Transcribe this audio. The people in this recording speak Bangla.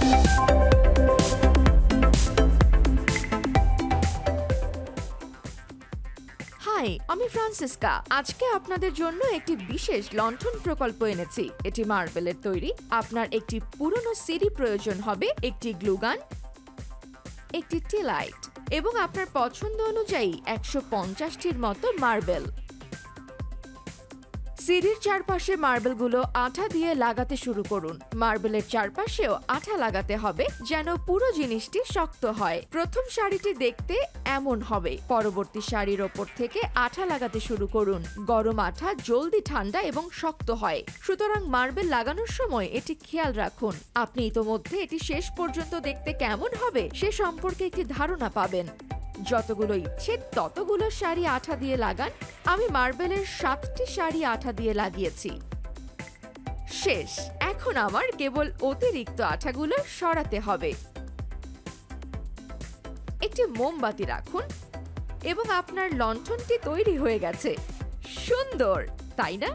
হাই, আমি ফ্রান্সিসকা। আজকে আপনাদের জন্য একটি বিশেষ লণ্ঠন প্রকল্প এনেছি। এটি মার্বেলের তৈরি। আপনার একটি পুরনো সিডি প্রয়োজন হবে, একটি গ্লুগান, একটি টি লাইট এবং আপনার পছন্দ অনুযায়ী 150টির মতো মার্বেল। সিডির চারপাশে মার্বেলগুলো আঠা দিয়ে লাগাতে শুরু করুন। মার্বেলের চারপাশেও আঠা লাগাতে হবে যেন পুরো জিনিসটি শক্ত হয়। প্রথম শাড়িটি দেখতে এমন হবে। পরবর্তী শাড়ির ওপর থেকে আঠা লাগাতে শুরু করুন। গরম আঠা জলদি ঠান্ডা এবং শক্ত হয়, সুতরাং মার্বেল লাগানোর সময় এটি খেয়াল রাখুন। আপনি ইতোমধ্যে এটি শেষ পর্যন্ত দেখতে কেমন হবে সে সম্পর্কে একটি ধারণা পাবেন। যতগুলো ইচ্ছে ততগুলো শাড়ি আঠা দিয়ে লাগান। আমি মার্বেলের 7টি শাড়ি আঠা দিয়ে লাগিয়েছি। শেষ। এখন আমার কেবল অতিরিক্ত আঠাগুলো সরাতে হবে। একটি মোমবাতি রাখুন এবং আপনার লণ্ঠনটি তৈরি হয়ে গেছে। সুন্দর, তাই না?